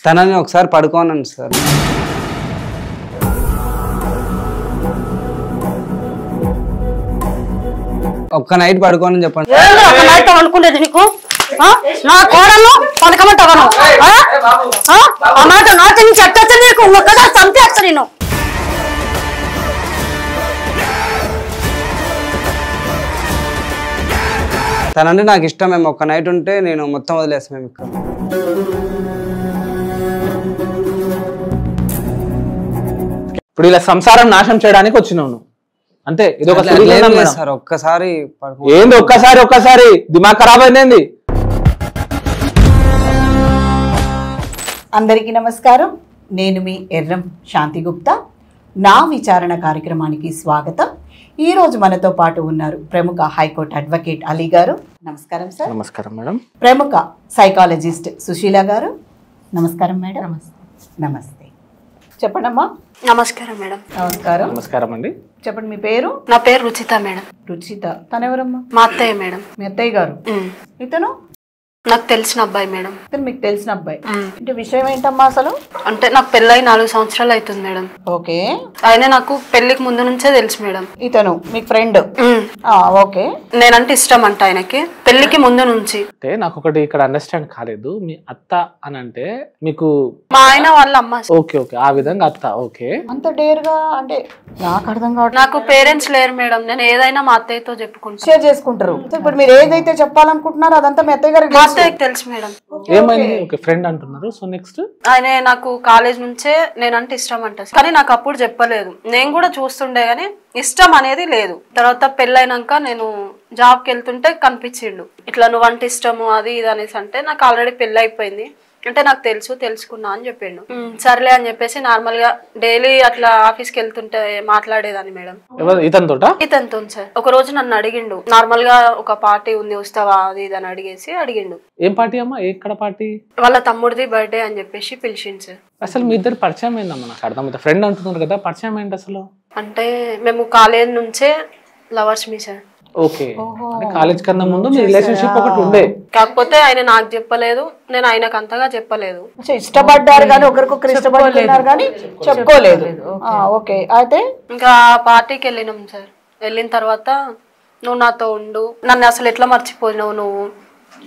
తనని ఒకసారి పడుకోనండి సార్. ఒక్క నైట్ పడుకోనని చెప్పండి. అనుకునేది నీకు నా కోడలు పడకమంటావా? నాతో నుంచి ఎట్టొచ్చా నీకు ఒక్కదా చంపేస్తా నేను. తనంటే నాకు ఇష్టం. మేము ఒక్క నైట్ ఉంటే నేను మొత్తం వదిలేస్తాం మేము ఇక్కడ. ఇప్పుడు ఇలా సంసారం నాశనం చేయడానికి వచ్చినావు అంతే. ఇది ఒక సార్ ఒక్కసారి ఏంది ఒక్కసారి దిమాగ్ ఖరాబ్ అయింది. అందరికీ నమస్కారం. నేను మీ ఎర్రం శాంతి గుప్తా. నా విచారణ కార్యక్రమానికి స్వాగతం. ఈ రోజు మనతో పాటు ఉన్నారు ప్రముఖ హైకోర్టు అడ్వకేట్ అలీ గారు. నమస్కారం సార్. నమస్కారం మేడం. ప్రముఖ సైకాలజిస్ట్ సుశీల గారు. నమస్కారం మేడం. నమస్తే. చెప్పండమ్మా. నమస్కారం మేడం. నమస్కారం. నమస్కారం అండి. చెప్పండి మీ పేరు. నా పేరు రుచిత మేడం. రుచిత. తనెవరమ్మా? మా అత్తయ్య మేడం. మీ అత్తయ్య గారు. ఇతను నాకు తెలిసిన అబ్బాయి మేడం. ఇతను మీకు తెలిసిన అబ్బాయి. అంటే విషయం ఏంటమ్మా అసలు? అంటే నాకు పెళ్ళై 4 సంవత్సరాలు అవుతుంది మేడం. ఓకే. ఆయన నాకు పెళ్లికి ముందు నుంచే తెలుసు మేడం. ఇతను మీకు ఫ్రెండ్? ఓకే. నేనంటే ఇష్టం అంట ఆయనకి పెళ్లికి ముందు నుంచి. అంటే నాకు ఒకటి ఇక్కడ అండర్స్టాండ్ కాలేదు. మీ అత్త అని అంటే మీకు మా ఆయన వాళ్ళ అమ్మ. ఓకే ఓకే ఆ విధంగా అత్త. ఓకే. అంత డేర్ గా అంటే నాకు అర్థం కావట్లేదు. నాకు పేరెంట్స్ లేరు మేడం. నేను ఏదైనా మా అత్తయ్యతో చెప్పుకుంటా. షేర్ చేసుకుంటారు. ఇప్పుడు మీరు ఏదైతే చెప్పాలనుకుంటున్నారో అదంతా మీ అత్తయ్య గారికి తెలుసు మేడం. ఏమైంది? ఓకే ఫ్రెండ్ అంటున్నారు. సో నెక్స్ట్ ఆయన నాకు కాలేజ్ నుంచే నేనంటే ఇష్టం అంట. కానీ నాకు అప్పుడు చెప్పలేదు. నేను కూడా చూస్తుండే గానీ ఇష్టం అనేది లేదు. తర్వాత పెళ్ళైనాక నేను జాబ్కి వెళ్తుంటే కనిపించిండు. ఇట్లా నువ్వంటే ఇష్టము అది ఇది అనేసి. అంటే నాకు ఆల్రెడీ పెళ్ళి అయిపోయింది అంటే నాకు తెలుసుకున్నా అని చెప్పిండు. సర్లే అని చెప్పేసి నార్మల్ గా డైలీ అట్లా ఆఫీస్కి వెళ్తుంటే మాట్లాడేదాన్ని మేడం. ఇతనితో సార్. ఒక రోజు నన్ను అడిగిండు. నార్మల్ గా ఒక పార్టీ ఉంది వస్తావా అది ఇది అని అడిగిండు. ఏం పార్టీ అమ్మా? ఎక్కడ పార్టీ? వాళ్ళ తమ్ముడిది బర్త్డే అని చెప్పేసి పిలిచిండు సార్. అసలు మీ ఇద్దరు పరిచయం ఏందమ్మా? నాకు అర్థమైతే ఫ్రెండ్ అంటున్నారు కదా, పరిచయం ఏంటి అసలు? అంటే మేము కాలేజ్ నుంచే లవర్స్ మీ సార్. ఓకే. కాలేజ్ కన్నా ముందు మీ రిలేషన్షిప్ ఒకటి ఉండే. కాకపోతే ఆయన నాకు చెప్పలేదు, నేను ఆయనకు అంతగా చెప్పలేదు. ఇష్టపడ్డారు కానీ ఒకరికొకరు ఇష్టపడలేరు కానీ చెప్పుకోలేదు. ఓకే. అయితే ఇంకా పార్టీకి వెళ్ళినాం సార్. వెళ్ళిన తర్వాత నువ్వు నాతో ఉండు, నన్ను అసలు ఎట్లా మర్చిపోయినావు నువ్వు,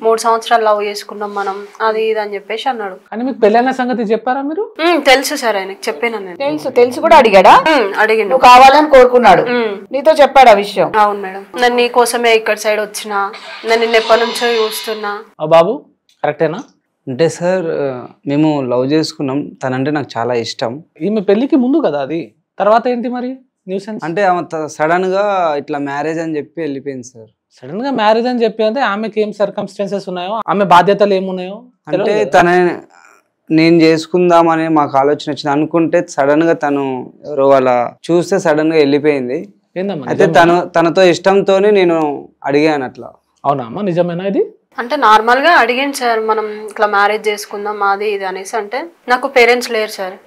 3 సంవత్సరాలు లవ్ చేసుకున్నాం మనం అది ఇది అని చెప్పేసి అన్నాడు. కానీ మీకు పెళ్ళైన సంగతి చెప్పారా మీరు? తెలుసు సార్ ఆయనకు చెప్పాను నేను. తెలుసు కూడా అడిగాడా? అడిగిండు. నువ్వు కావాలని కోరుకున్నాడు. నీతో చెప్పాడు ఆ విషయం? అవును మేడం. నేను నీ కోసమే ఇక్కడ సైడ్ వచ్చినా, నేను నిన్న ఎప్పటి నుంచో చూస్తున్నా. బాబు కరెక్టేనా? అంటే సార్ మేము లవ్ చేసుకున్నాం. తనంటే నాకు చాలా ఇష్టం. ఈమె పెళ్లికి ముందు కదా అది. తర్వాత ఏంటి మరి న్యూసెన్స్? అంటే ఆమె సడన్ గా ఇట్లా మ్యారేజ్ అని చెప్పి వెళ్ళిపోయింది సార్. సడన్ గా మ్యారేజ్ అని చెప్పి అంటే ఆమెకి ఏం సర్కమ్స్టాన్సెస్ ఉన్నాయో, ఆమె బాధ్యతలు ఏమున్నాయో అంటే నేను చేసుకుందామని మాకు ఆలోచన వచ్చింది అనుకుంటే సడన్ గా తను ఎవరో వాళ్ళ చూస్తే సడన్ గా వెళ్ళిపోయింది. అయితే తనతో ఇష్టంతోనే నేను అడిగాను అట్లా. అవునా అమ్మా? నిజమేనా ఇది? అంటే నార్మల్ గా అడిగాను సార్, మనం ఇట్లా మ్యారేజ్ చేసుకుందాం అది ఇది అనేసి. అంటే నాకు పేరెంట్స్ లేరు సార్,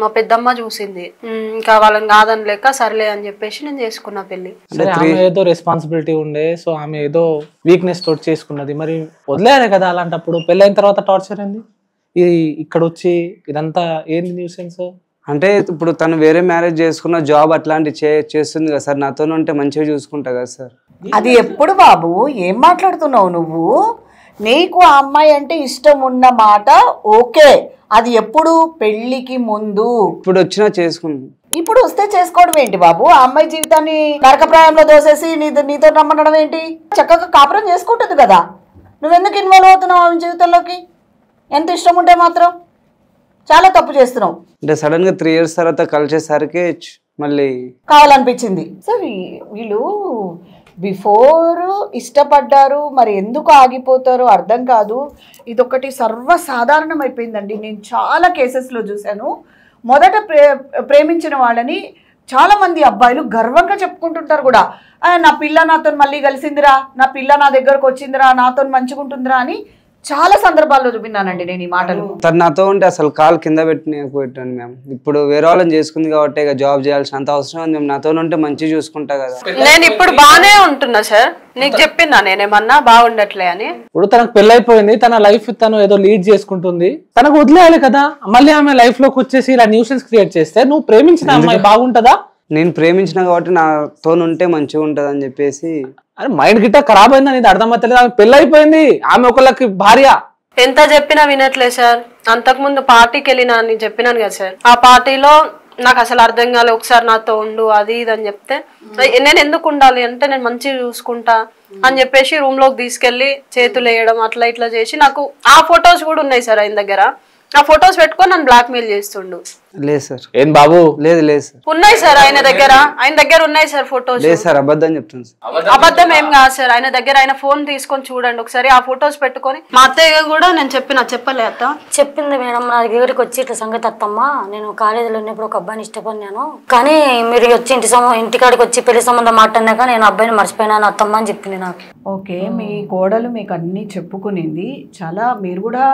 మా పెద్దమ్మ చూసింది. ఇంకా వాళ్ళని కాదని లేక సర్లే అని చెప్పేసి నేను చేసుకున్నా పెళ్లి. ఆమె ఏదో రెస్పాన్సిబిలిటీ ఉండే, సో ఆమె ఏదో వీక్నెస్ తోటి చేసుకున్నది. మరి వదిలేయాలి కదా అలాంటప్పుడు. పెళ్ళైన తర్వాత టార్చర్ ఏంది? ఇక్కడ వచ్చి ఇదంతా ఏంది న్యూసెన్స్? అంటే ఇప్పుడు తను వేరే మ్యారేజ్ చేసుకున్న జాబ్ అట్లాంటి చేస్తుంది కదా సార్. నాతో ఉంటే మంచిగా చూసుకుంటా కదా సార్. అది ఎప్పుడు బాబు ఏం మాట్లాడుతున్నావు నువ్వు? నీకు ఆ అమ్మాయి అంటే ఇష్టం ఉన్న మాట ఓకే, అది ఎప్పుడు? పెళ్లికి ముందు. ఇప్పుడు వచ్చినా చేసుకుంటాం. ఇప్పుడు వస్తే చేసుకోవడం ఏంటి బాబు? ఆ అమ్మాయి జీవితాన్ని నరకప్రాయంలో దోసేసి నీతో రమ్మనడం ఏంటి? చక్కగా కాపురం చేసుకుంటుంది కదా. నువ్వెందుకు ఇన్వాల్వ్ అవుతున్నావు ఆమె జీవితంలోకి? ఎంత ఇష్టం ఉంటే మాత్రం చాలా తప్పు చేస్తున్నావు. అంటే సడన్ గా 3 years తర్వాత కలిసేసరికి మళ్ళీ కావాలనిపించింది. సో వీళ్ళు బిఫోర్ ఇష్టపడ్డారు, మరి ఎందుకు ఆగిపోతారో అర్థం కాదు. ఇదొకటి సర్వసాధారణం అయిపోయిందండి. నేను చాలా కేసెస్లో చూశాను. మొదట ప్రేమించిన వాళ్ళని చాలామంది అబ్బాయిలు గర్వంగా చెప్పుకుంటుంటారు కూడా. నా పిల్ల నాతో మళ్ళీ కలిసిందిరా, నా పిల్ల నా దగ్గరకు వచ్చిందిరా, నాతో మంచిగా ఉంటుందిరా అని చాలా సందర్భాల్లో విన్నానండి నేను ఈ మాటలు. తను నాతో ఉంటే అసలు కాలు కింద పెట్టాను మేము. ఇప్పుడు వేరే వాళ్ళని చేసుకుంది కాబట్టి ఇక జాబ్ చేయాల్సిన అంత అవసరం ఉంది. మేము నాతో ఉంటే మంచిగా చూసుకుంటా కదా. నేను ఇప్పుడు బానే ఉంటున్నా సార్, నీకు చెప్పినా నేనేమన్నా బాగుండట్లే అని. ఇప్పుడు తనకు పెళ్ళైపోయింది, తన లైఫ్ తను ఏదో లీడ్ చేసుకుంటుంది, తనకు వదిలేయాలి కదా. మళ్ళీ ఆమె లైఫ్ లోకి వచ్చేసి ఇలా న్యూసెన్స్ క్రియేట్ చేస్తే నువ్వు ప్రేమించిన అమ్మాయి బాగుంటదా? నేను ప్రేమించిన కాబట్టి నాతో ఉంటే మంచిగా ఉంటది అని చెప్పేసి. అరే మైండ్ గిట్ట ఖరాబ్ అయిందని ఇది అర్థమవుతలేదు. ఆమె పెళ్ళైపోయింది, ఆమె ఒకళ్ళకి భార్య. ఎంత చెప్పినా వినట్లేదు సార్. అంతకు ముందు పార్టీకి వెళ్ళినా అని చెప్పినాను కదా సార్, ఆ పార్టీలో నాకు అసలు అర్థం కాలే. ఒకసారి నాతో ఉండు అది ఇది అని చెప్తే నేను ఎందుకు ఉండాలి అంటే నేను మంచిగా చూసుకుంటా అని చెప్పేసి రూమ్ లోకి తీసుకెళ్లి చేతులు వేయడం అట్లా ఇట్లా చేసి, నాకు ఆ ఫొటోస్ కూడా ఉన్నాయి సార్ ఆయన దగ్గర. ఆ ఫొటోస్ పెట్టుకొని నన్ను బ్లాక్ మెయిల్ చేస్తుండు. లేదు సార్. ఏం బాబు? లేదు సార్. ఉన్నాయి సార్ ఆయన దగ్గర ఉన్నాయి సార్ ఫొటోస్. లేదు సార్, అబద్ధం చెప్తాను సార్. అబద్ధం ఏం కాదు సార్. ఆయన దగ్గర ఆయన ఫోన్ తీసుకొని చూడండి ఒకసారి, ఆ ఫొటోస్ పెట్టుకొని. మా అత్తయ్య కూడా నేను చెప్పలే అత్త చెప్పింది మేడం. నా దగ్గరికి వచ్చి ఇట్లా సంగతి అత్తమ్మా, నేను కాలేజీలో ఉన్నప్పుడు ఒక అబ్బాయిని ఇష్టపడినాను, కానీ మీరు వచ్చి ఇంటికాడికి వచ్చి పెళ్లి సంబంధం మాట్లాడినాక నేను అబ్బాయిని మర్చిపోయినాను అత్తమ్మ అని చెప్పింది నాకు. ఓకే, మీ కోడలు మీకు అన్ని చెప్పుకునింది. చాలా మీరు కూడా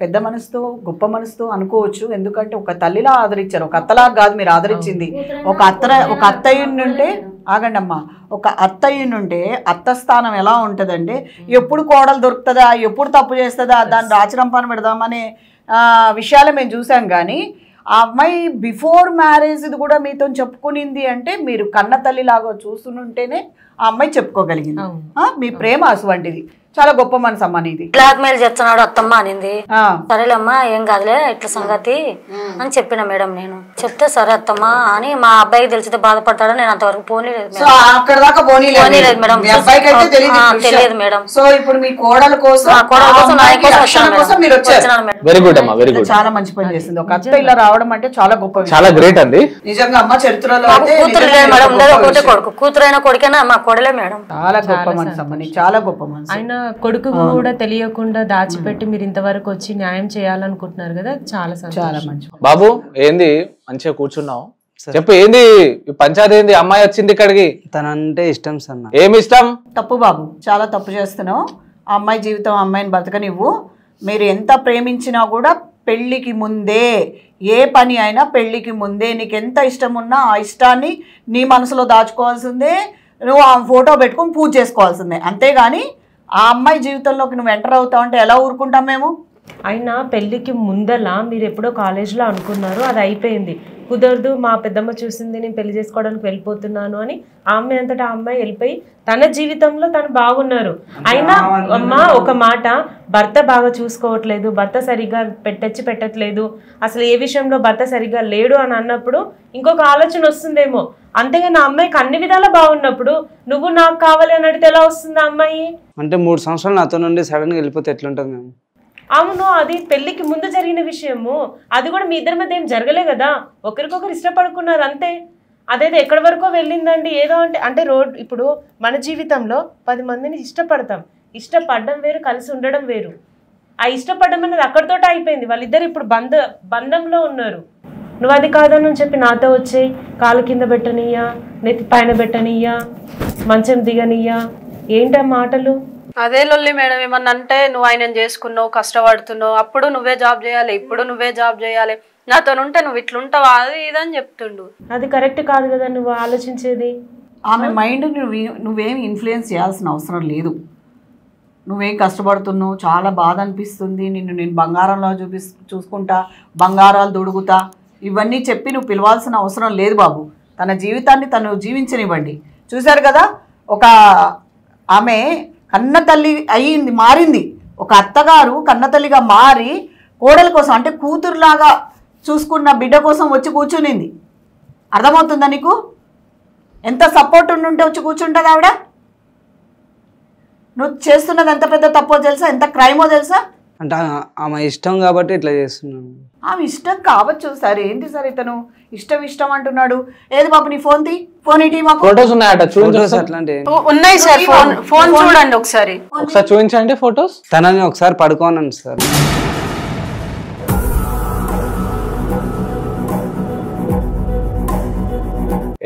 పెద్ద మనసుతో గొప్ప మనసుతో అనుకోవచ్చు. ఎందుకంటే ఒక తల్లిలా ఆదరించారు, ఒక అత్తలా కాదు మీరు ఆదరించింది. ఒక అత్తయ్యుంటే ఆగండి అమ్మా, ఒక అత్తయ్యుంటే అత్త స్థానం ఎలా ఉంటుందంటే ఎప్పుడు కోడలు దొరుకుతుందా, ఎప్పుడు తప్పు చేస్తుందా, దాన్ని రాచరంపాన పెడదామనే విషయాలు మేము చూసాం. కానీ ఆ అమ్మాయి బిఫోర్ మ్యారేజ్ ఇది కూడా మీతో చెప్పుకునింది అంటే మీరు కన్న తల్లిలాగా చూస్తుంటేనే ఆ అమ్మాయి చెప్పుకోగలిగింది. మీ ప్రేమ అటువంటిది, చాలా గొప్ప మనసు అమ్మ నీది. బ్లాక్ మెయిల్ చేస్తున్నాడు అత్తమ్మ అనింది. సరేలేమ్మా ఏం కాదులే ఇట్లా సంగతి అని చెప్పిన మేడం. నేను చెప్తే సరే అత్తమ్మ అని, మా అబ్బాయికి తెలిసితే బాధపడతాడని నేను అంతవరకు పోనీలేదు మేడం. తెలియదు మేడం. సో ఇప్పుడు మీ కోడల కోసం వెరీ గుడ్ అమ్మా, వెరీ గుడ్. చాలా మంచి పని చేసింది. ఒక అత్త ఇలా రావడం అంటే చాలా గొప్ప, చాలా గ్రేట్ అండి నిజంగా అమ్మ. చరిత్రలో కూతురు లేదు మేడం, ఒకటే కొడుకు, కూతురైన కొడుకైనా మా కోడలే మేడం. చాలా గొప్ప మనసు అమ్మ, నీకు చాలా గొప్ప మనసు. ఆయన కొడుకు కూడా తెలియకుండా దాచిపెట్టి మీరు ఇంతవరకు వచ్చి న్యాయం చేయాలనుకుంటున్నారు కదా, చాలా చాలా మంచి. బాబు ఏంది మంచిగా కూర్చున్నావు, చెప్పు ఏంది పంచాయతీ ఏంది? అమ్మాయి వచ్చింది ఇక్కడికి, తనంటే ఇష్టం సార్. ఏమి ఇష్టం? తప్పు బాబు, చాలా తప్పు చేస్తున్నావు. ఆ అమ్మాయి జీవితం అమ్మాయిని బతకనివ్వు. మీరు ఎంత ప్రేమించినా కూడా పెళ్ళికి ముందే, ఏ పని అయినా పెళ్ళికి ముందే నీకు ఎంత ఇష్టం ఉన్నా ఆ ఇష్టాన్ని నీ మనసులో దాచుకోవాల్సిందే. నువ్వు ఆ ఫోటో పెట్టుకుని పూజ చేసుకోవాల్సిందే. అంతేగాని ఆ అమ్మాయి జీవితంలోకి నువ్వు ఎంటర్ అవుతావు అంటే ఎలా ఊరుకుంటాం మేము? అయినా పెళ్ళికి ముందలా మీరు ఎప్పుడో కాలేజ్లో అనుకున్నారు, అది అయిపోయింది. కుదరదు, మా పెద్దమ్మ చూసింది, నేను పెళ్లి చేసుకోవడానికి వెళ్ళిపోతున్నాను అని ఆ అమ్మాయి అంతటా ఆ అమ్మాయి వెళ్ళిపోయి తన జీవితంలో తను బాగున్నారు. అయినా అమ్మ ఒక మాట, భర్త బాగా చూసుకోవట్లేదు, భర్త సరిగ్గా పెట్టట్లేదు, అసలు ఏ విషయంలో భర్త సరిగ్గా లేడు అని అన్నప్పుడు ఇంకొక ఆలోచన వస్తుందేమో. అంతేగాని ఆ అమ్మాయికి అన్ని విధాలా బాగున్నప్పుడు నువ్వు నాకు కావాలి అని అడిగితే ఎలా వస్తుంది ఆ అమ్మాయి? అంటే 3 సంవత్సరాలు నాతో నుండి సడన్ గా వెళ్ళిపోతే ఎట్లుంటది మేము? అవును, అది పెళ్లికి ముందు జరిగిన విషయము. అది కూడా మీ ఇద్దరి మధ్య ఏం జరగలే కదా, ఒకరికొకరు ఇష్టపడుకున్నారు అంతే. అదేదో ఎక్కడి వరకో వెళ్ళిందండి ఏదో అంటే రోడ్. ఇప్పుడు మన జీవితంలో 10 మందిని ఇష్టపడతాం, ఇష్టపడడం వేరు, కలిసి ఉండడం వేరు. ఆ ఇష్టపడడం అనేది అక్కడితోటే అయిపోయింది. వాళ్ళిద్దరు ఇప్పుడు బంధంలో ఉన్నారు. నువ్వు అది కాదని చెప్పి నాతో వచ్చేయి, కాలు కింద పెట్టనీయా, నెత్తి పైన పెట్టనీయా, మంచం దిగనీయా, ఏంటా మాటలు? అదే లొల్లి మేడం. ఏమన్నా అంటే నువ్వు ఆయన చేసుకున్నావు, కష్టపడుతున్నావు, అప్పుడు నువ్వే జాబ్ చేయాలి, ఇప్పుడు నువ్వే జాబ్ చేయాలి, నాతో ఉంటే నువ్వు ఇట్లుంటావా అది ఇదని చెప్తుండు. అది కరెక్ట్ కాదు కదా నువ్వు ఆలోచించేది. ఆమె మైండ్ నువ్వేం ఇన్ఫ్లుయెన్స్ చేయాల్సిన అవసరం లేదు. నువ్వేం కష్టపడుతున్నావు, చాలా బాధ అనిపిస్తుంది, నేను బంగారంలో చూసుకుంటా, బంగారాలు దొడుగుతా, ఇవన్నీ చెప్పి నువ్వు పిలవాల్సిన అవసరం లేదు బాబు. తన జీవితాన్ని తను జీవించనివ్వండి. చూశారు కదా, ఒక ఆమె కన్న తల్లి అయ్యింది, మారింది. ఒక అత్తగారు కన్నతల్లిగా మారి కోడల కోసం, అంటే కూతురులాగా చూసుకున్న బిడ్డ కోసం వచ్చి కూర్చునింది. అర్థమవుతుందా నీకు? ఎంత సపోర్ట్ ఉంటే వచ్చి కూర్చుంటుంది ఆవిడ. నువ్వు చేస్తున్నది ఎంత పెద్ద తప్పో తెలుసా, ఎంత క్రైమో తెలుసా? అంటే ఆమె ఇష్టం కాబట్టి ఇట్లా చేస్తున్నాను. ఆమె ఇష్టం కావచ్చు. సరే ఏంటి సార్ ఇతను ఇష్టం అంటున్నాడు. ఏది బాబు నీ ఫోన్ ఇటీ, మాకు ఫోటోస్ ఉన్నాయట చూడండి. అట్లాంటి ఉన్నాయి సార్, ఫోన్ చూడండి ఒకసారి చూపించండి ఫోటోస్. తనని ఒకసారి పడుకోనండి సార్.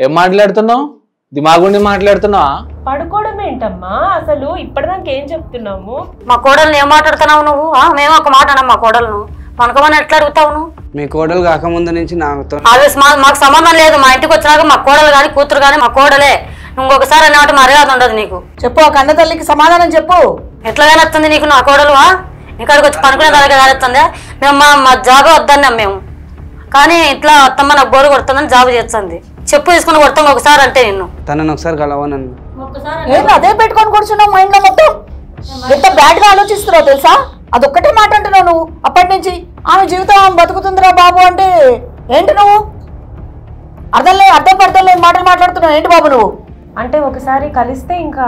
ఏం మాట్లాడుతున్నావు? దిమాగుండి మాట్లాడుతున్నావా? పడుకోవడం ఏంటమ్మా అసలు ఇప్పటిదాకా ఏం చెప్తున్నాము? మా కోడల్ని ఏం మాట్లాడుతున్నావు నువ్వు? మేము ఒక మాట అన్నా మా కోడలను మనకమని ఎట్లా అడుగుతావు నువ్వు? మీ కోడలు కాకముందు నుంచి నాతో మాకు సంబంధం లేదు. మా ఇంటికి వచ్చినాక మా కోడలు కానీ కూతురు కానీ మా కోడలే. ఇంకొకసారి అన్నమాట మర్యాద ఉండదు నీకు. చెప్పు ఆ కన్న తల్లికి సమాధానం చెప్పు. ఎట్లాగైనా వస్తుంది నీకు నా కోడలు? ఇక్కడికి వచ్చి పనుకునే దానికి కాలేస్తుంది. మేము మా జాబ్ వద్దన్నాం మేము, కానీ ఇట్లా అత్తమ్మ నాకు బోరు కొడుతుందని జాబ్ చేస్తుంది. చెప్పు తీసుకుని కొడతాం ఒకసారి అంటే నిన్ను. తనని ఒకసారి కలవనన్ను. ఏంటి అదే పెట్టుకొని కూర్చున్నావు మైండ్ లో మొత్తం? ఎంత బ్యాడ్ గా ఆలోచిస్తున్నావు తెలుసా? అదొక్కటే మాట అంటున్నావు నువ్వు అప్పటి నుంచి. ఆమె జీవితం బతుకుతుందిరా బాబు అంటే ఏంటి నువ్వు? అర్థం పడతాం లేదు మాటలు మాట్లాడుతున్నావు ఏంటి బాబు నువ్వు? అంటే ఒకసారి కలిస్తే ఇంకా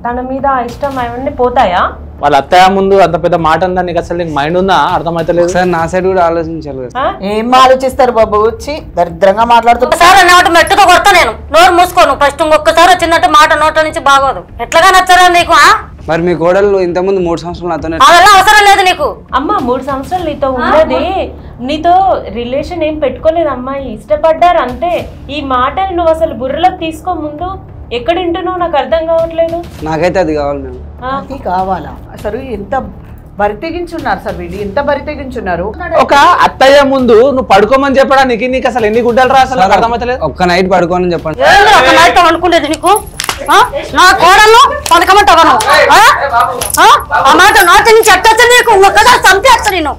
తన మీద ఇష్టం అవన్నీ పోతాయా? వాళ్ళ అత్తయ్య ముందు అంత పెద్ద మాట ఉందా నీకు? అసలు నీకు మైండ్ ఉందా? అర్థమైతలేదు. సార్ నా సైడ్ కూడా ఆలోచించాలి కదా. ఏం ఆలోచిస్తారు బాబు? వచ్చి దరిద్రంగా మాట్లాడుతున్నా. ఒకసారి అన్నమాట మెట్టుతో కొడతా నేను. నోరు మూసుకోను ఫస్ట్. ఇంకొకసారి వచ్చినట్టు మాట నోట్ల నుంచి బాగోదు. ఎట్లాగా నచ్చరా నీకు? మరి మీ కోడలు ఇంతకుముందు 3 సంవత్సరాలు నాతోనే. అదెలా అవసరం లేదు నీకు. అమ్మ 3 సంవత్సరాలు నీతో ఉన్నది, నీతో రిలేషన్ ఏం పెట్టుకోలేదు అమ్మాయి, ఇష్టపడ్డారు అంతే. ఈ మాటలు నువ్వు అసలు బుర్రలోకి తీసుకో. ముందు ఎక్కడ వింటున్నావు నాకు అర్థం కావట్లేదు. నాకైతే అది కావాలి మేము. అది కావాలా? అసలు ఎంత బరి తెగించున్నారు సార్ వీళ్ళు, ఎంత బరి తెగించున్నారు. ఒక అత్తయ్య ముందు నువ్వు పడుకోమని చెప్పడానికి నీకు అసలు ఎన్ని గుడ్డలు రా? అసలు అర్థమైతలేదు. ఒక్క నైట్ పడుకోని చెప్పండి. ఒక నైట్ అనుకునేది నీకు? నా కోడలు పనకమంటావా? ఆ మాట నాటి నుంచి ఎట్టొచ్చా నీకు? ఒక్కసారి చంపేస్తా నేను.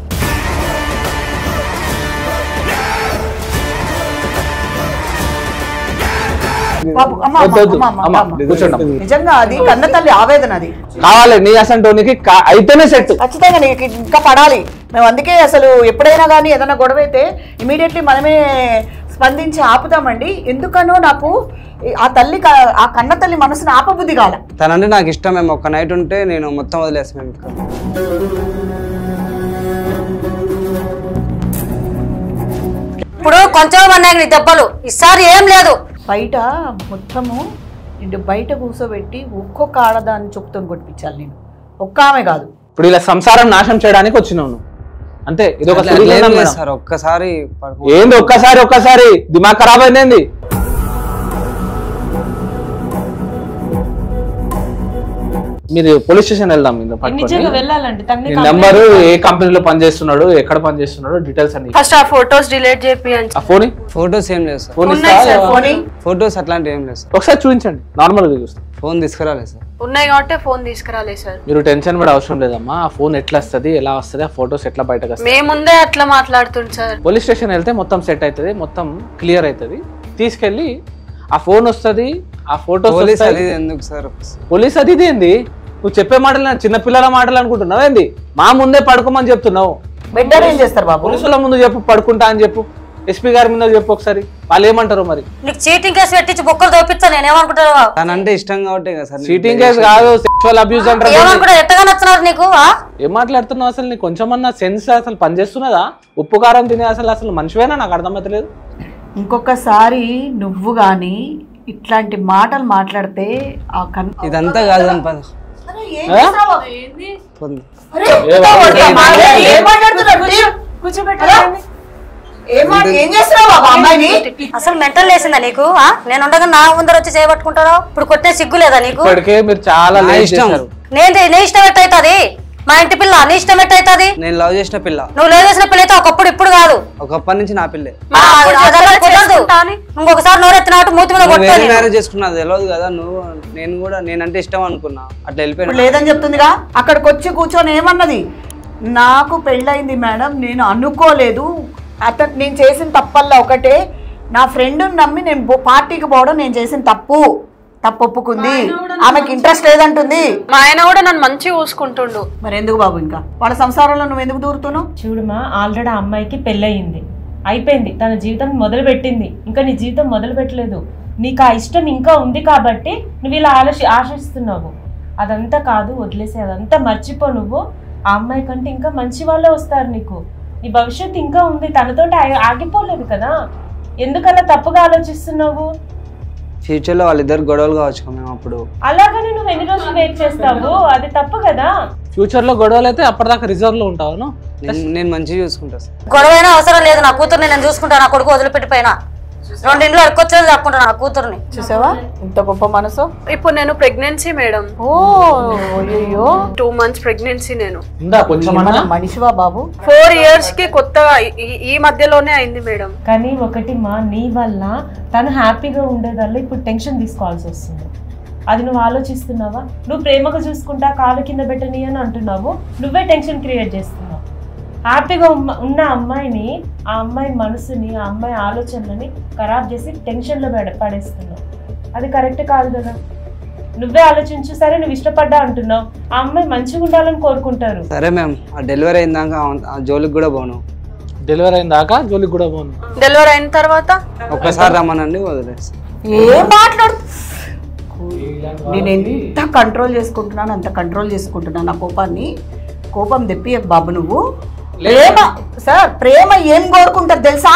నిజంగా అది కన్న తల్లి ఆవేదన. అది కావాలి నీ అసంటోనికి అయితేనే సెట్. ఖచ్చితంగా నీకు ఇంకా పడాలి. మేము అందుకే అసలు ఎప్పుడైనా కానీ ఏదైనా గొడవ అయితే ఇమీడియట్లీ మనమే స్పందించి ఆపుతామండి. ఎందుకనో నాకు ఆ తల్లి ఆ కన్న తల్లి మనసుని ఆపబుద్ధి కాల. తనంటే నాకు ఇష్టం. మేము ఒక్క నైట్ ఉంటే నేను మొత్తం వదిలేస్తాం. మేము ఇప్పుడు కొంచెం అన్నాయి నీ దెబ్బలు, ఈసారి ఏం లేదు. బయట మొత్తము బయట కూర్చోబెట్టి ఒక్కొక్క ఆడదాన్ని చెప్తాను కొట్టించాలి నేను, ఒక్క ఆమె కాదు. ఇప్పుడు ఇలా సంసారం నాశనం చేయడానికి వచ్చినావు నువ్వు అంతే. ఇది ఒక సార్ ఒక్కసారి ఏంది ఒక్కసారి దిమాగ్ ఖరాబ్ అయింది. మీరు పోలీస్ స్టేషన్ వెళ్దాం. నెంబరు ఏ కంపెనీలో పనిచేస్తున్నాడు, ఎక్కడ పనిచేస్తున్నాడు, డీటెయిల్స్ అన్ని. ఫస్ట్ ఆ ఫోటోస్ డిలీట్ చేపియండి. ఆ ఫోన్ ఫోటోస్ ఏం లేదు సార్. ఫోటోస్ అట్లాంటి ఏం లేదు సార్. ఒకసారి చూపించండి. నార్మల్ గా చూస్తాం. ఫోన్ తీసుకురాలేదు సార్. ఉన్నాయి కాబట్టి ఫోన్ తీసుకురాలేదు సార్. మీరు టెన్షన్ పడే అవసరం లేదమ్మా. ఆ ఫోన్ ఎట్లా వస్తుంది, ఎలా వస్తుంది, ఆ ఫోటోస్ ఎట్లా బయటకు వస్తాయి. మేము ముందే అట్లా మాట్లాడుతుంది సార్. పోలీస్ స్టేషన్ వెళ్తే మొత్తం సెట్ అవుతుంది, మొత్తం క్లియర్ అవుతుంది. తీసుకెళ్ళి ఆ ఫోన్ వస్తుంది, ఆ ఫోటోస్. ఎందుకు సార్ పోలీస్ అది ఇది ఏంది? నువ్వు చెప్పే మాటలు చిన్నపిల్లల మాటలు అనుకుంటున్నావు ఏంది? మా ముందే పడుకోమని చెప్తున్నావు. బెటర్ ఏం చేస్తారు బాబు? పోలీసుల ముందు చెప్పు పడుకుంటా అని చెప్పు. ఎస్పీ గారి ముందు చెప్పు ఒకసారి. వాళ్ళు ఏమంటారు మరి? నీకు చీటింగ్ కేసు పెట్టించి బొక్కలు తోపిస్తా. నేనేమనుకుంటాను? తనంటే ఇష్టం కాబట్టి సార్. చీటింగ్ కేసు కాదు, సెక్షువల్ అబ్యూస్ అంటారు. ఏమనుకుంటా? ఎట్టగా నచ్చినారు నీకు? ఏం మాట్లాడుతున్నావు అసలు? నీకు కొంచెమన్నా సెన్స్ అసలు పనిచేస్తున్నదా? ఉప్పు కారం తినే అసలు మనిషివేనా? నాకు అర్థమవుతలేదు. ఇంకొకసారి నువ్వు గాని ఇట్లాంటి మాటలు మాట్లాడితే ఇదంతా కాదు అని అసలు మెంటల్ లేసిందా నీకు? నేను ఉండగా నా ముందర వచ్చి చేయబట్టుకుంటారా? ఇప్పుడు కొట్టే సిగ్గు లేదా నీకు? మీరు చాలా ఇష్టం. నేను ఇష్టం ఎట్టయితుంది? మా ఇంటి పిల్ల నీ ఇష్టం ఎట్టయితుంది? నేను లవ్ చేసిన పిల్ల. నువ్వు లవ్ చేసిన పిల్ల అయితే ఒకప్పుడు ఇప్పుడు కాదు, ఒకప్పటి నుంచి నా పిల్లే. ఇంకొకసారి నోరెత్తినట్టు మూతి మీద కొట్టాను. మ్యారేజ్ చేసుకున్నది తెలియదు కదా నువ్వు. నేను కూడా నేనంటే ఇష్టం అనుకున్నా, అట్లా వెళ్ళిపోయాను. లేదని చెప్తుందిగా. అక్కడికి వచ్చి కూర్చొని ఏమన్నది? నాకు పెళ్ళయింది మేడం, నేను అనుకోలేదు. నేను చేసిన తప్పల్లా ఒకటే, నా ఫ్రెండ్ నమ్మి నేను పార్టీకి పోవడం నేను చేసిన తప్పు ఒప్పుకుంది. ఆమెకి ఇంట్రెస్ట్ లేదంటుంది. మా ఆయన కూడా నన్ను మంచిగా చూసుకుంటుండు. మరి ఎందుకు బాబు ఇంకా వాళ్ళ సంసారంలో నువ్వు ఎందుకు దూరుతున్నావు? చూడమా, ఆల్రెడీ ఆ అమ్మాయికి పెళ్ళయింది, అయిపోయింది, తన జీవితం మొదలు పెట్టింది. ఇంకా నీ జీవితం మొదలు పెట్టలేదు. నీకు ఆ ఇష్టం ఇంకా ఉంది కాబట్టి నువ్వు ఇలా ఆశిస్తున్నావు. అదంతా కాదు, వదిలేసి అదంతా మర్చిపో. నువ్వు ఆ అమ్మాయి కంటే ఇంకా మంచి వాళ్ళే వస్తారు నీకు. నీ భవిష్యత్తు ఇంకా ఉంది, తనతోటి ఆగిపోలేదు కదా. ఎందుకలా తప్పుగా ఆలోచిస్తున్నావు? ఫ్యూచర్ లో వాళ్ళిద్దరు గొడవలు కావచ్చు మేము అప్పుడు. అలాగని నువ్వు ఎన్ని రోజులు వెయిట్ చేస్తావు? అది తప్పు కదా. ఫ్యూచర్ లో గొడవలు అయితే అప్పటిదాకా రిజర్వ్ లో ఉంటావు. నేను మంచిగా చూసుకుంటా సార్. గొడవైనా అవసరం లేదు, నా కూతురు నేను చూసుకుంటా. నా కొడుకు వదిలిపెట్టిపోయినా 2 ఇంట్లో అడుకొచ్చేది చెప్పుకుంటాను నా కూతురుని. చూసావా ఇంత గొప్ప మనసు. ఇప్పుడు నేను ప్రెగ్నెన్సీ మేడం. ఓ అయ్యో 2 months ప్రెగ్నెన్సీ నేను. మనిషివా బాబు? 4 years కి కొత్తగా ఈ మధ్యలోనే అయింది మేడం. కానీ ఒకటి మా నీ వల్ల తను హ్యాపీగా ఉండేదల్లా ఇప్పుడు టెన్షన్ తీసుకోవాల్సి వస్తుంది. అది నువ్వు ఆలోచిస్తున్నావా? నువ్వు ప్రేమగా చూసుకుంటా కాలు కింద పెట్టని అని అంటున్నావు, నువ్వే టెన్షన్ క్రియేట్ చేస్తున్నావు. హ్యాపీగా ఉన్న అమ్మాయిని, ఆ అమ్మాయి మనసుని, ఆ అమ్మాయి ఆలోచనలని ఖరాబ్ చేసి టెన్షన్లో పడేస్తున్నావు. అది కరెక్ట్ కాదు కదా. నువ్వే ఆలోచించు. సరే నువ్వు ఇష్టపడ్డా అంటున్నావు, ఆ అమ్మాయి మంచిగా ఉండాలని కోరుకుంటారు. సరే మ్యామ్, ఆ డెలివరీ అయిందాక ఆ జోలికి కూడా పోను. డెలివరీ అయిందాక జోలికి కూడా పోను. డెలివరీ అయిన తర్వాత ఒక్కసారి రమ్మనండి, వదిలేస్తాను. ఏం మాట్లాడు. నేను ఎంత కంట్రోల్ చేసుకుంటున్నాను అంత కంట్రోల్ చేసుకుంటున్నాను నా కోపాన్ని. కోపం తెప్పియకు బాబు నువ్వు. ప్రేమ సార్, ప్రేమ ఏం కోరుకుంటది తెలుసా?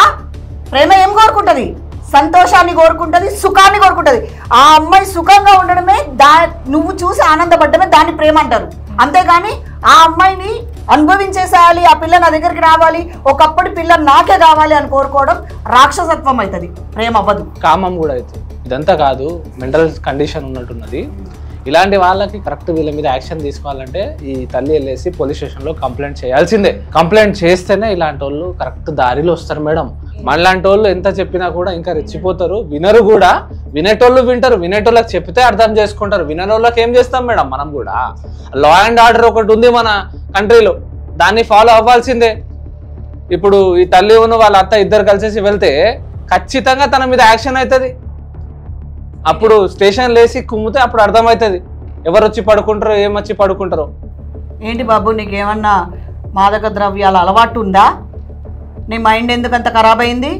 ప్రేమ ఏం కోరుకుంటది? సంతోషాన్ని కోరుకుంటది, సుఖాన్ని కోరుకుంటది. ఆ అమ్మాయి సుఖంగా ఉండడమే నువ్వు చూసి ఆనందపడ్డమే దాన్ని ప్రేమ అంటారు. అంతేగాని ఆ అమ్మాయిని అనుభవించేసేయాలి, ఆ పిల్ల నా దగ్గరికి రావాలి, ఒకప్పుడు పిల్ల నాకే కావాలి అని కోరుకోవడం రాక్షసత్వం అవుతుంది, ప్రేమ అవ్వదు. కామం కూడా అవుతుంది. ఇదంతా కాదు, మెంటల్ కండిషన్ ఉన్నట్టున్నది. ఇలాంటి వాళ్ళకి కరెక్ట్ వీళ్ళ మీద యాక్షన్ తీసుకోవాలంటే ఈ తల్లి వెళ్ళేసి పోలీస్ స్టేషన్లో కంప్లైంట్ చేయాల్సిందే. కంప్లైంట్ చేస్తేనే ఇలాంటి వాళ్ళు కరెక్ట్ దారిలో వస్తారు మేడం. మనలాంటి వాళ్ళు ఎంత చెప్పినా కూడా ఇంకా రెచ్చిపోతారు, వినరు కూడా. వినేటోళ్ళు వింటారు, వినేటోళ్ళకి చెప్తే అర్థం చేసుకుంటారు. వినరోళ్ళకి ఏం చేస్తాం మేడం? మనం కూడా లా అండ్ ఆర్డర్ ఒకటి ఉంది మన కంట్రీలో, దాన్ని ఫాలో అవ్వాల్సిందే. ఇప్పుడు ఈ తల్లి ఉన్న వాళ్ళ అత్త ఇద్దరు కలిసేసి వెళ్తే ఖచ్చితంగా తన మీద యాక్షన్ అవుతుంది. అప్పుడు స్టేషన్ లేసి కుమ్మితే అప్పుడు అర్థమవుతుంది ఎవరు వచ్చి పడుకుంటారో, ఏమొచ్చి పడుకుంటారో. ఏంటి బాబు, నీకేమన్నా మాదక ద్రవ్యాల అలవాటు ఉందా? నీ మైండ్ ఎందుకంత ఖరాబ్ అయింది?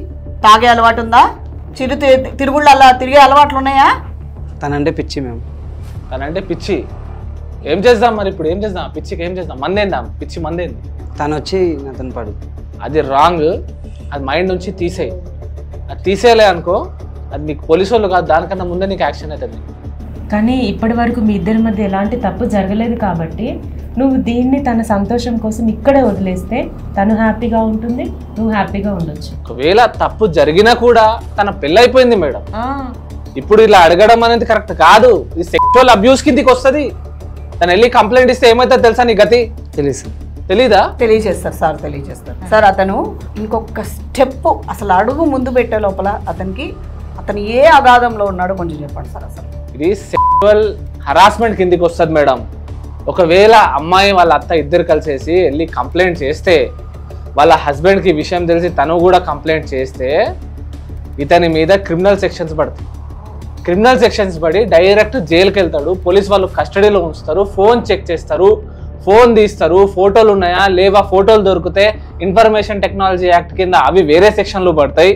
తాగే అలవాటు ఉందా? తిరుగుళ్ళు అలా తిరిగే అలవాట్లు ఉన్నాయా? తనంటే పిచ్చి మేము. తనంటే పిచ్చి. ఏం చేద్దాం మరి? ఇప్పుడు ఏం చేద్దాం? పిచ్చికి ఏం చేద్దాం? మందేందాం? పిచ్చి మందేంది? తను వచ్చి అతను పడు. అది రాంగ్. అది మైండ్ నుంచి తీసేయి. అది తీసేయలే అనుకో, అది నీకు పోలీసు వాళ్ళు కాదు, దానికన్నా ముందే నీకు యాక్షన్ అవుతుంది. కానీ ఇప్పటి వరకు మీ ఇద్దరి మధ్య ఎలాంటి తప్పు జరగలేదు కాబట్టి నువ్వు దీన్ని తన సంతోషం కోసం ఇక్కడే వదిలేస్తే తను హ్యాపీగా ఉంటుంది, నువ్వు హ్యాపీగా ఉండొచ్చు. ఒకవేళ తప్పు జరిగినా కూడా తన పెళ్ళైపోయింది మేడం. ఇప్పుడు ఇలా అడగడం అనేది కరెక్ట్ కాదు. ఇది సెక్షువల్ అబ్యూస్ కిందికి వస్తుంది. తను వెళ్ళి కంప్లైంట్ ఇస్తే ఏమవుతుంది తెలుసా నీ గతి? తెలీదా? తెలియజేస్తారు సార్, తెలియజేస్తారు సార్. అతను ఇంకొక స్టెప్ అసలు అడుగు ముందు పెట్టే లోపల అతను ఏ అగాధంలో ఉన్నాడో కొంచెం చెప్పండి సార్. అసలు ఇది సెక్షువల్ హరాస్మెంట్ కిందికి వస్తుంది మేడం. ఒకవేళ అమ్మాయి వాళ్ళ అత్త ఇద్దరు కలిసేసి వెళ్ళి కంప్లైంట్ చేస్తే, వాళ్ళ హస్బెండ్కి విషయం తెలిసి తను కూడా కంప్లైంట్ చేస్తే ఇతని మీద క్రిమినల్ సెక్షన్స్ పడతాయి. క్రిమినల్ సెక్షన్స్ పడి డైరెక్ట్ జైలుకి వెళ్తాడు. పోలీస్ వాళ్ళు కస్టడీలో ఉంచుతారు, ఫోన్ చెక్ చేస్తారు, ఫోన్ తీస్తారు, ఫోటోలు ఉన్నాయా లేవా, ఫోటోలు దొరికితే ఇన్ఫర్మేషన్ టెక్నాలజీ యాక్ట్ కింద అవి వేరే సెక్షన్లు పడతాయి,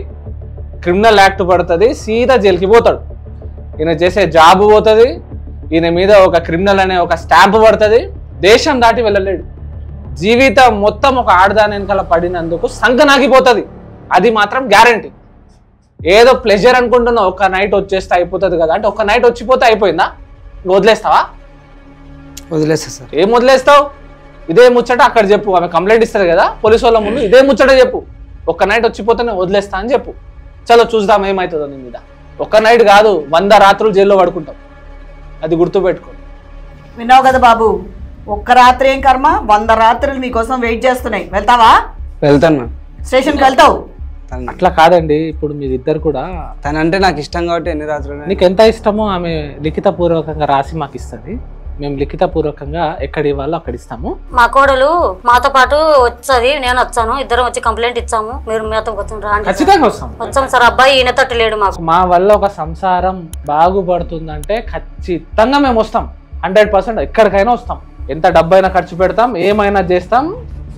క్రిమినల్ యాక్ట్ పడుతుంది, సీదా జైలుకి పోతాడు. ఈయన చేసే జాబ్ పోతుంది, ఈయన మీద ఒక క్రిమినల్ అనే ఒక స్టాంప్ పడుతుంది, దేశం దాటి వెళ్ళలేడు. జీవితం మొత్తం ఒక ఆడదాని వెనకాల పడినందుకు సంకనాగిపోతుంది. అది మాత్రం గ్యారంటీ. ఏదో ప్లెజర్ అనుకుంటున్నా, ఒక్క నైట్ వచ్చేస్తే అయిపోతుంది కదా అంటే, ఒక్క నైట్ వచ్చిపోతే అయిపోయిందా? వదిలేస్తావా? వదిలేస్తా సార్. ఏం వదిలేస్తావు? ఇదే ముచ్చట అక్కడ చెప్పు. ఆమె కంప్లైంట్ ఇస్తారు కదా పోలీసు వాళ్ళ ముందు, ఇదే ముచ్చట చెప్పు. ఒక్క నైట్ వచ్చిపోతే వదిలేస్తా అని చెప్పు. చలో చూద్దాం ఏమవుతుందో నీ మీద. ఒక్క నైట్ కాదు, 100 రాత్రులు జైల్లో పడుకుంటాం. అది గుర్తుపెట్టుకో. విన్నావు కదా బాబు, ఒక్క రాత్రి ఏం కర్మ, 100 రాత్రులు నీకోసం వెయిట్ చేస్తున్నాయి. వెళ్తావా? వెళ్తాను. స్టేషన్కి వెళ్తావు? అట్లా కాదండి. ఇప్పుడు మీరిద్దరు కూడా, తనంటే నాకు ఇష్టం కాబట్టి ఎన్ని రాత్రులు నీకు ఎంత ఇష్టమో ఆమె లిఖితపూర్వకంగా రాసి మాకు ఇస్తుంది. మేము లిఖితపూర్వకంగా ఎక్కడ ఇవ్వాలో అక్కడ ఇస్తాము. మా కోడలు మాతో పాటు వచ్చేది, నేను వచ్చాను, ఇద్దరం వచ్చి కంప్లైంట్ ఇచ్చాము. మీరు మీతో ఖచ్చితంగా వచ్చాం సార్. అబ్బాయి ఈయన తట్టు లేడు మాకు. మా వల్ల ఒక సంసారం బాగుపడుతుందంటే ఖచ్చితంగా మేము వస్తాం. 100% ఎక్కడికైనా వస్తాం. ఎంత డబ్బైనా ఖర్చు పెడతాం, ఏమైనా చేస్తాం.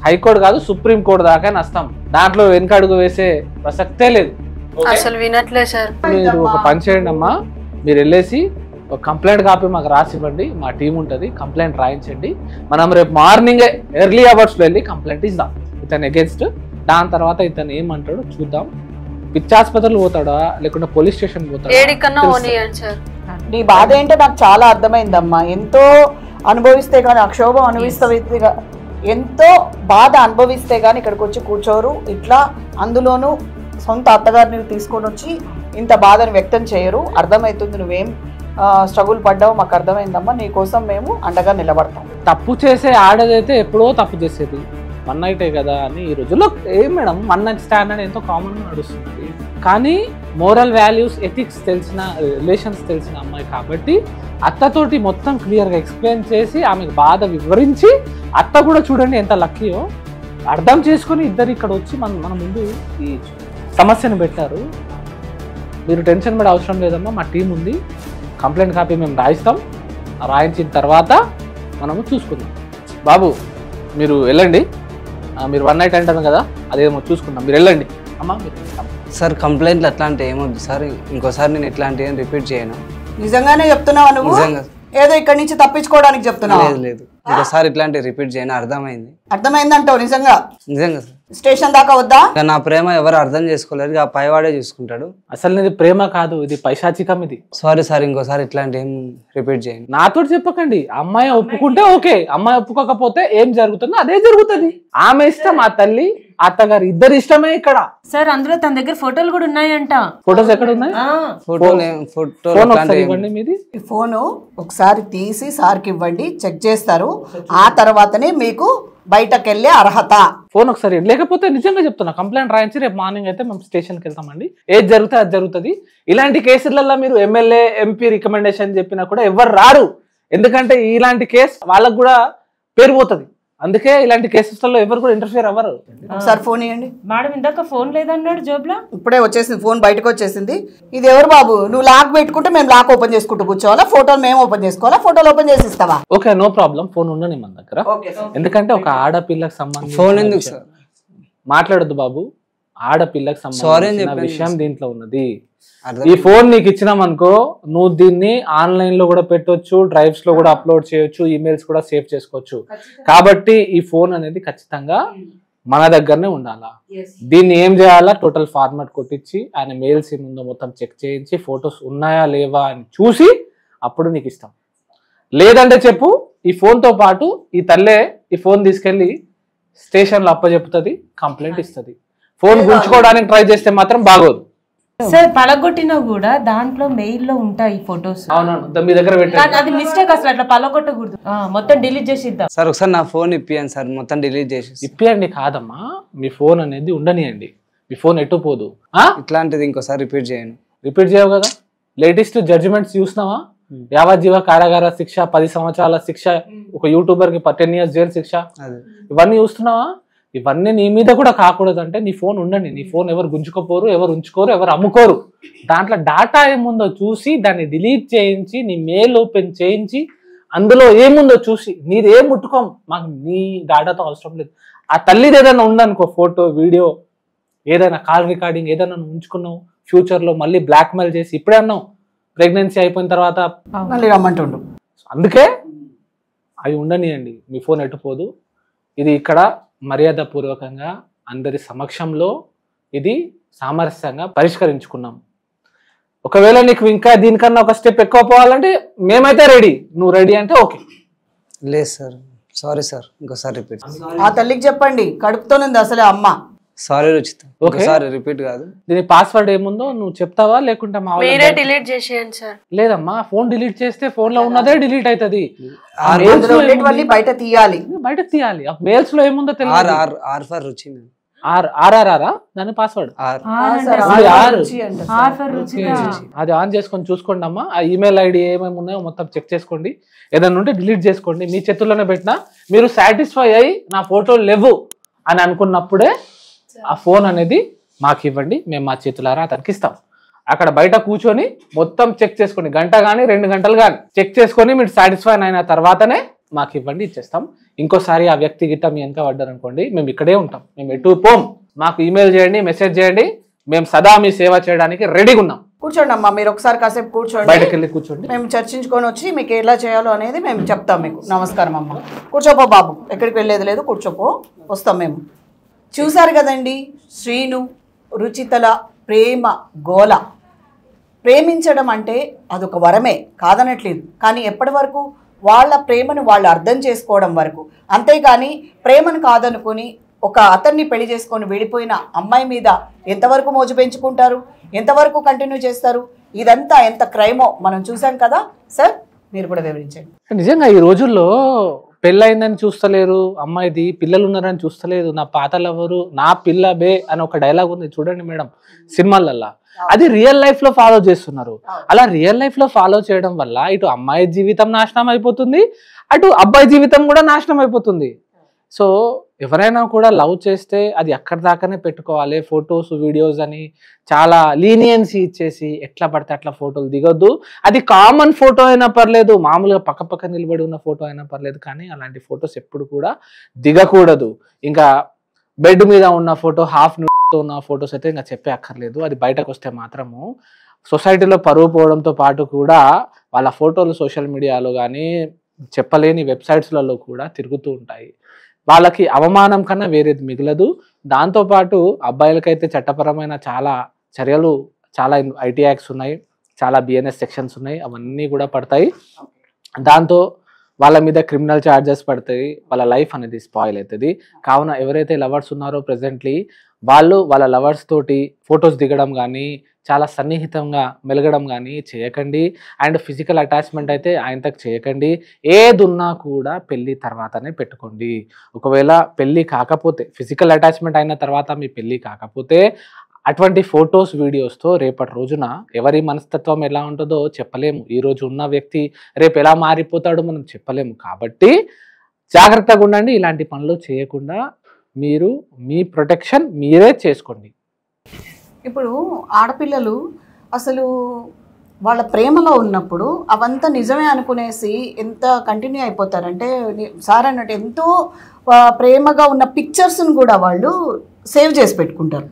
హైకోర్టు కాదు, సుప్రీం కోర్టు దాకా వస్తాం. దాంట్లో వెనకడుగు వేసే ప్రసక్తే లేదు. అసలు వినట్లే సార్. మీరు ఒక పని చేయండి అమ్మా, మీరు వెళ్ళేసి ఒక కంప్లైంట్ కాపీ మాకు రాసి ఇవ్వండి. మా టీం ఉంటుంది, కంప్లైంట్ రాయించండి. మనం రేపు మార్నింగే ఎర్లీ అవర్స్లో వెళ్ళి కంప్లైంట్ ఇద్దాం ఇతను అగేన్స్ట్. దాని తర్వాత ఇతను ఏమంటాడో చూద్దాం. పిచ్చాసుపత్రులు పోతాడా లేకుంటే పోలీస్ స్టేషన్ పోతాడా? నీ బాధ ఏంటో నాకు చాలా అర్థమైందమ్మా. ఎంతో అనుభవిస్తే కానీ, అక్షోభం అనుభవిస్తే, ఎంతో బాధ అనుభవిస్తే కానీ ఇక్కడికి వచ్చి కూర్చోరు. ఇట్లా అందులోనూ సొంత అత్తగారిని తీసుకొని వచ్చి ఇంత బాధను వ్యక్తం చేయరు. అర్థమవుతుంది నువ్వేం స్ట్రగుల్ పడ్డావు, మాకు అర్థమైందమ్మా, నీకోసం మేము అండగా నిలబడతాం. తప్పు చేసే ఆడదైతే ఎప్పుడో తప్పు చేసేది, వన్ నైటే కదా అని. ఈ రోజుల్లో ఏం మేడం, వన్ నైట్ స్టాండ్ అని ఎంతో కామన్గా నడుస్తుంది. కానీ మోరల్ వాల్యూస్, ఎథిక్స్ తెలిసిన, రిలేషన్స్ తెలిసిన అమ్మాయి కాబట్టి అత్తతోటి మొత్తం క్లియర్గా ఎక్స్ప్లెయిన్ చేసి ఆమెకు బాధ వివరించి, అత్త కూడా చూడండి ఎంత లక్కీయో అర్థం చేసుకొని ఇద్దరు ఇక్కడ వచ్చి మన ముందు ఈ సమస్యను పెట్టారు. మీరు టెన్షన్ పడే అవసరం లేదమ్మా, మా టీం ఉంది, కంప్లైంట్ కాపీ మేము రాయిస్తాం, రాయించిన తర్వాత మనము చూసుకుందాం. బాబు మీరు వెళ్ళండి, మీరు వన్ నైట్ అంటాను కదా అదేమో చూసుకుందాం, మీరు వెళ్ళండి అమ్మా. సార్ కంప్లైంట్లు అట్లాంటి ఏమొద్దు సార్, ఇంకోసారి నేను ఇట్లాంటివి ఏం రిపీట్ చేయను. నిజంగానే చెప్తున్నావా నువ్వు? నిజంగా. ఏదో ఇక్కడి నుంచి తప్పించుకోవడానికి చెప్తున్నావా? లేదు లేదు, ఇంకోసారి ఇట్లాంటివి రిపీట్ చేయను. అర్థమైంది. అర్థమైందంటావు? నిజంగా నిజంగా సార్. స్టేషన్ దాకా వద్దా? నా ప్రేమ ఎవరు అర్థం చేసుకోలేరు, ఆ పైవాడే చూసుకుంటాడు. అసలు ఇది ప్రేమ కాదు, ఇది పైశాచికం. ఇది సారీ సార్, ఇంకోసారి ఇట్లాంటి ఏం రిపీట్ చేయండి. నాతో చెప్పకండి. అమ్మాయి ఒప్పుకుంటే ఓకే, అమ్మాయి ఒప్పుకోకపోతే ఏం జరుగుతుందో అదే జరుగుతుంది. ఆమె ఇష్టం, ఆ తల్లి అత్తగారు ఇద్దరు ఇష్టమే ఇక్కడ. సార్ అందులో తన దగ్గర ఫోటోలు కూడా ఉన్నాయంట. ఫోటోస్ ఎక్కడ ఉన్నాయి? ఫోటో ఇవ్వండి మీది. ఈ ఫోను ఒకసారి తీసి సార్కి ఇవ్వండి, చెక్ చేస్తారు. ఆ తర్వాతనే మీకు బయటకు వెళ్ళే అర్హత. ఫోన్ ఒకసారి, లేకపోతే నిజంగా చెప్తున్నా కంప్లైంట్ రాయించి రేపు మార్నింగ్ అయితే మేము స్టేషన్కి వెళ్తామండి. ఏది జరిగితే అది జరుగుతుంది. ఇలాంటి కేసులలో మీరు ఎమ్మెల్యే ఎంపీ రికమెండేషన్ చెప్పినా కూడా ఎవరు రారు, ఎందుకంటే ఇలాంటి కేసు వాళ్ళకు కూడా పేరు పోతుంది. అందుకే ఇలాంటి కేసెస్లలో ఎవరు కూడా ఇంటర్ఫియర్ అవ్వరు. ఒకసారి ఫోన్ ఇవ్వండి. మేడం ఇందాక ఫోన్ లేదన్నాడు జోబ్లో, ఇప్పుడే వచ్చేసింది, ఫోన్ బయటకు వచ్చేసింది. ఇది ఎవరు బాబు? నువ్వు లాక్ పెట్టుకుంటే మేము లాక్ ఓపెన్ చేసుకుంటూ కూర్చోవాలా? ఫోటోలు మేము ఓపెన్ చేసుకోవాలా? ఫోటోలు ఓపెన్ చేసి ఇస్తావా? Okay, no problem. ఫోన్ ఉండని మన దగ్గర, ఎందుకంటే ఒక ఆడపిల్లకి సంబంధించి ఫోన్ ఎందుకు సార్ మాట్లాడొద్దు బాబు. ఆడపిల్లకి సంబంధించిన విషయం దీంట్లో ఉన్నది. అర్థం. ఈ ఫోన్ నీకు ఇచ్చినాం అనుకో, నువ్వు దీన్ని ఆన్లైన్ లో కూడా పెట్టొచ్చు, డ్రైవ్స్ లో కూడా అప్లోడ్ చేయొచ్చు, ఈమెయిల్స్ కూడా సేవ్ చేసుకోవచ్చు. కాబట్టి ఈ ఫోన్ అనేది ఖచ్చితంగా మన దగ్గరనే ఉండాలా. దీన్ని ఏం చేయాలా, టోటల్ ఫార్మాట్ కొట్టించి ఆయన మెయిల్స్ ముందు మొత్తం చెక్ చేయించి ఫొటోస్ ఉన్నాయా లేవా అని చూసి అప్పుడు నీకు ఇష్టం. లేదంటే చెప్పు, ఈ ఫోన్ తో పాటు ఈ తల్లే ఈ ఫోన్ తీసుకెళ్లి స్టేషన్ లో అప్పచెప్పుతుంది, కంప్లైంట్ ఇస్తుంది. ఫోన్ గుంచుకోవడానికి ట్రై చేస్తే మాత్రం బాగోదు. సార్ పలగొట్టినా కూడా దాంట్లో మెయిల్ లో ఉంటాయి ఫొటోస్. అవునవును, మీ దగ్గర పెట్టండి. అది మిస్టేక్, అసలు అట్లా పలగొట్టకూడదు, మొత్తం డిలీట్ చేసి ఇద్దాం. సార్ ఒకసారి నా ఫోన్ ఇప్పియండి సార్, మొత్తం డిలీట్ చేసి. ఇప్పియండి కాదమ్మా, మీ ఫోన్ అనేది ఉండనియండి. మీ ఫోన్ ఎటు పోదు. ఇట్లాంటిది ఇంకోసారి రిపీట్ చేయను. రిపీట్ చేయవు కదా. లేటెస్ట్ జడ్జిమెంట్స్ చూసినావా? యావజ్జీవ కారాగార శిక్ష, 10 సంవత్సరాల శిక్ష, ఒక యూట్యూబర్ కి 10 years జైలు శిక్ష, ఇవన్నీ చూస్తున్నావా? ఇవన్నీ నీ మీద కూడా కాకూడదు అంటే నీ ఫోన్ ఉండండి. నీ ఫోన్ ఎవరు గుంజుకోపోరు, ఎవరు ఉంచుకోరు, ఎవరు అమ్ముకోరు. దాంట్లో డాటా ఏముందో చూసి దాన్ని డిలీట్ చేయించి నీ మెయిల్ ఓపెన్ చేయించి అందులో ఏముందో చూసి, నీది ఏం ముట్టుకోం, మాకు నీ డాటాతో అవసరం లేదు. ఆ తల్లిది ఏదైనా ఉందనుకో, ఫోటో వీడియో ఏదైనా కాల్ రికార్డింగ్ ఏదైనా ఉంచుకున్నావు, ఫ్యూచర్లో మళ్ళీ బ్లాక్మెయిల్ చేసి, ఇప్పుడే అన్నావు ప్రెగ్నెన్సీ అయిపోయిన తర్వాత మళ్ళీ రమ్మంటుండు. అందుకే అవి ఉండనియండి. మీ ఫోన్ ఎటుపోదు. ఇది ఇక్కడ మర్యాద పూర్వకంగా అందరి సమక్షంలో ఇది సామరస్యంగా పరిష్కరించుకున్నాం. ఒకవేళ నీకు ఇంకా దీనికన్నా ఒక స్టెప్ ఎక్కువ పోవాలంటే మేమైతే రెడీ, నువ్వు రెడీ అంటే ఓకే. లేదు సార్, సారీ సార్, ఇంకోసారి రిపీట్. ఆ తల్లికి చెప్పండి, కడుపుతోనుంది అసలే అమ్మ. సారీ రుచిత, ఒకసారి రిపీట్ కాదు. దీని పాస్వర్డ్ ఏముందో నువ్వు చెప్తావా, లేకుంటే మా మీరే డిలీట్ చేసేయండి సార్. లేదమ్మా, ఫోన్ డిలీట్ చేస్తే ఫోన్ లో ఉన్నదే డిలీట్ అవుతుంది. బయట తీయాలి, బయటకు తీయాలి. మెయిల్స్ లో ఏముందో తెలియదు. ఆర్ ఫర్ రుచి, ఆర్ఆర్ఆరా దాని పాస్వర్డ్ అది ఆన్ చేసుకొని చూసుకోండి అమ్మా. ఆ ఈమెయిల్ ఐడి ఏమేమి ఉన్నాయో మొత్తం చెక్ చేసుకోండి. ఏదైనా ఉంటే డిలీట్ చేసుకోండి. మీ చేతుల్లోనే పెట్టినా మీరు సాటిస్ఫై అయ్యి నా ఫోటోలు లేవు అని అనుకున్నప్పుడే ఆ ఫోన్ అనేది మాకు ఇవ్వండి, మేము మా చేతులారా అతనికి ఇస్తాం. అక్కడ బయట కూర్చొని మొత్తం చెక్ చేసుకోండి, గంట కానీ 2 గంటలు కానీ చెక్ చేసుకొని మీరు సాటిస్ఫై అయిన తర్వాతనే మాకు ఇవ్వండి, ఇచ్చేస్తాం. ఇంకోసారి ఆ వ్యక్తి గిట్ట మీ వెనక పడ్డారనుకోండి, మేము ఇక్కడే ఉంటాం, మేము ఎటు పోం. మాకు ఈమెయిల్ చేయండి, మెసేజ్ చేయండి, మేము సదా మీ సేవ చేయడానికి రెడీగా ఉన్నాం. కూర్చోండి అమ్మా, మీరు ఒకసారి కాసేపు కూర్చోండి, బయటకు వెళ్ళి కూర్చోండి. మేము చర్చించుకొని వచ్చి మీకు ఎలా చేయాలో అనేది మేము చెప్తాం మీకు. నమస్కారం అమ్మ, కూర్చోపో బాబు, ఎక్కడికి వెళ్ళేది లేదు, కూర్చోపో, వస్తాం మేము. చూశారు కదండి శ్రీను రుచితల ప్రేమ గోల. ప్రేమించడం అంటే అదొక వరమే, కాదనట్లేదు. కానీ ఎప్పటి వరకు వాళ్ళ ప్రేమను వాళ్ళు అర్థం చేసుకోవడం వరకు, అంతేకాని ప్రేమను కాదనుకొని ఒక అతన్ని పెళ్లి చేసుకొని వెళ్ళిపోయిన అమ్మాయి మీద ఎంతవరకు మోజు పెంచుకుంటారు, ఎంతవరకు కంటిన్యూ చేస్తారు? ఇదంతా ఎంత క్రైమో మనం చూసాం కదా సార్, మీరు కూడా వివరించండి. నిజంగా ఈ రోజుల్లో పెళ్ళయిందని చూస్తలేరు, అమ్మాయిది పిల్లలు ఉన్నారని చూస్తలేదు, నా పాత లవరు నా పిల్ల బే అని ఒక డైలాగ్ ఉంది చూడండి మేడం సినిమాలల్లా. అది రియల్ లైఫ్ లో ఫాలో చేస్తున్నారు. అలా రియల్ లైఫ్ లో ఫాలో చేయడం వల్ల ఇటు అమ్మాయి జీవితం నాశనం అయిపోతుంది, అటు అబ్బాయి జీవితం కూడా నాశనం అయిపోతుంది. సో ఎవరైనా కూడా లవ్ చేస్తే అది అక్కడి దాకానే పెట్టుకోవాలి. ఫొటోస్ వీడియోస్ అని చాలా లీనియన్సీ ఇచ్చేసి ఎట్లా పడితే అట్లా ఫోటోలు దిగొద్దు. అది కామన్ ఫోటో అయినా పర్లేదు, మామూలుగా పక్క నిలబడి ఉన్న ఫోటో అయినా పర్లేదు, కానీ అలాంటి ఫొటోస్ ఎప్పుడు కూడా దిగకూడదు. ఇంకా బెడ్ మీద ఉన్న ఫోటో, హాఫ్ న్యూడ్తో ఉన్న ఫొటోస్ అయితే ఇంకా చెప్పే అక్కర్లేదు. అది బయటకు వస్తే మాత్రము సొసైటీలో పరువు పోవడంతో పాటు కూడా వాళ్ళ ఫోటోలు సోషల్ మీడియాలో కానీ చెప్పలేని వెబ్సైట్స్లలో కూడా తిరుగుతూ ఉంటాయి. వాళ్ళకి అవమానం కన్నా వేరేది మిగలదు. దాంతోపాటు అబ్బాయిలకైతే చట్టపరమైన చాలా చర్యలు, చాలా ఐటీ యాక్ట్స్ ఉన్నాయి, చాలా బిఎన్ఎస్ సెక్షన్స్ ఉన్నాయి, అవన్నీ కూడా పడతాయి. దాంతో వాళ్ళ మీద క్రిమినల్ ఛార్జెస్ పడతాయి, వాళ్ళ లైఫ్ అనేది స్పాయిల్ అవుతుంది. కావున ఎవరైతే లవర్స్ ఉన్నారో ప్రెజెంట్లీ వాళ్ళు వాళ్ళ లవర్స్ తోటి ఫొటోస్ దిగడం కానీ చాలా సన్నిహితంగా మెలగడం కానీ చేయకండి. అండ్ ఫిజికల్ అటాచ్మెంట్ అయితే ఆయనతకు చేయకండి. ఏదున్నా కూడా పెళ్ళి తర్వాతనే పెట్టుకోండి. ఒకవేళ పెళ్ళి కాకపోతే, ఫిజికల్ అటాచ్మెంట్ అయిన తర్వాత మీ పెళ్ళి కాకపోతే అటువంటి ఫొటోస్ వీడియోస్తో రేపటి రోజున ఎవరి మనస్తత్వం ఎలా ఉంటుందో చెప్పలేము. ఈరోజు ఉన్న వ్యక్తి రేపు ఎలా మారిపోతాడో మనం చెప్పలేము. కాబట్టి జాగ్రత్తగా ఉండండి, ఇలాంటి పనులు చేయకుండా మీరు మీ ప్రొటెక్షన్ మీరే చేసుకోండి. ఇప్పుడు ఆడపిల్లలు అసలు వాళ్ళ ప్రేమలో ఉన్నప్పుడు అవంతా నిజమే అనుకునేసి ఎంత కంటిన్యూ అయిపోతారంటే, సార్ అన్నట్టు ఎంతో ప్రేమగా ఉన్న పిక్చర్స్ని కూడా వాళ్ళు సేవ్ చేసి పెట్టుకుంటారు.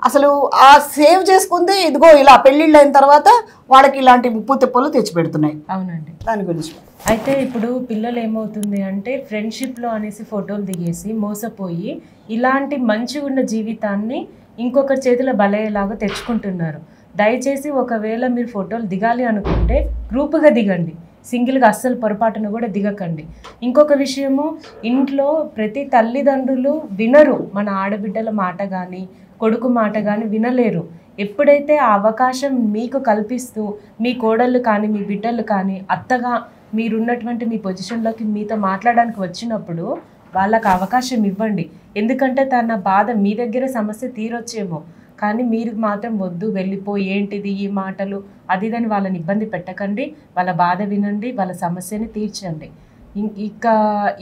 అసలు ఆ సేవ్ చేసుకుందే ఇదిగో ఇలా పెళ్ళిళ్ళు అయిన తర్వాత వాళ్ళకి ఇలాంటి ముప్పు తిప్పలు తెచ్చిపెడుతున్నాయి. అవునండి, దాని గురించి అయితే ఇప్పుడు పిల్లలు ఏమవుతుంది అంటే ఫ్రెండ్షిప్లో అనేసి ఫోటోలు దిగేసి మోసపోయి ఇలాంటి మంచిగా ఉన్న జీవితాన్ని ఇంకొకరి చేతిలో బలయ్యేలాగా తెచ్చుకుంటున్నారు. దయచేసి ఒకవేళ మీరు ఫోటోలు దిగాలి అనుకుంటే గ్రూపుగా దిగండి, సింగిల్గా అస్సలు పొరపాటును కూడా దిగకండి. ఇంకొక విషయము, ఇంట్లో ప్రతి తల్లిదండ్రులు వినరు మన ఆడబిడ్డల మాట కానీ కొడుకు మాట కానీ వినలేరు. ఎప్పుడైతే ఆ అవకాశం మీకు కల్పిస్తూ మీ కోడళ్ళు కానీ మీ బిడ్డలు కానీ అత్తగా మీరున్నటువంటి మీ పొజిషన్లోకి మీతో మాట్లాడడానికి వచ్చినప్పుడు వాళ్ళకు అవకాశం ఇవ్వండి. ఎందుకంటే తన బాధ మీ దగ్గర సమస్య తీరొచ్చేమో, కానీ మీరు మాత్రం వద్దు వెళ్ళిపో ఏంటిది ఈ మాటలు అది ఇదని వాళ్ళని ఇబ్బంది పెట్టకండి. వాళ్ళ బాధ వినండి, వాళ్ళ సమస్యని తీర్చండి. ఇక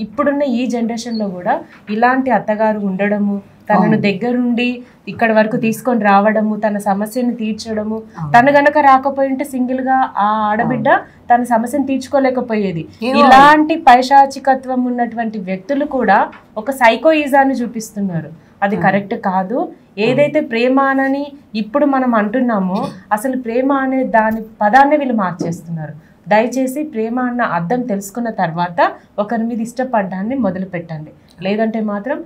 ఇప్పుడున్న ఈ జనరేషన్లో కూడా ఇలాంటి అత్తగారు ఉండడము, తనను దగ్గరుండి ఇక్కడ వరకు తీసుకొని రావడము, తన సమస్యను తీర్చడము, తను గనక రాకపోయింటే సింగిల్గా ఆ ఆడబిడ్డ తన సమస్యను తీర్చుకోలేకపోయేది. ఇలాంటి పైశాచికత్వం ఉన్నటువంటి వ్యక్తులు కూడా ఒక సైకోయిజాన్ని చూపిస్తున్నారు. అది కరెక్ట్ కాదు. ఏదైతే ప్రేమ అనని ఇప్పుడు మనం అంటున్నామో అసలు ప్రేమ అనే దాని పదాన్ని వీళ్ళు మార్చేస్తున్నారు. దయచేసి ప్రేమ అన్న అర్థం తెలుసుకున్న తర్వాత ఒకరి మీద ఇష్టపడ్డాన్ని మొదలు పెట్టండి. లేదంటే మాత్రం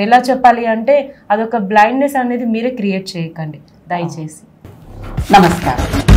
ఎలా చెప్పాలి అంటే అదొక బ్లైండ్నెస్ అనేది మీరే క్రియేట్ చేయకండి దయచేసి. నమస్కారం.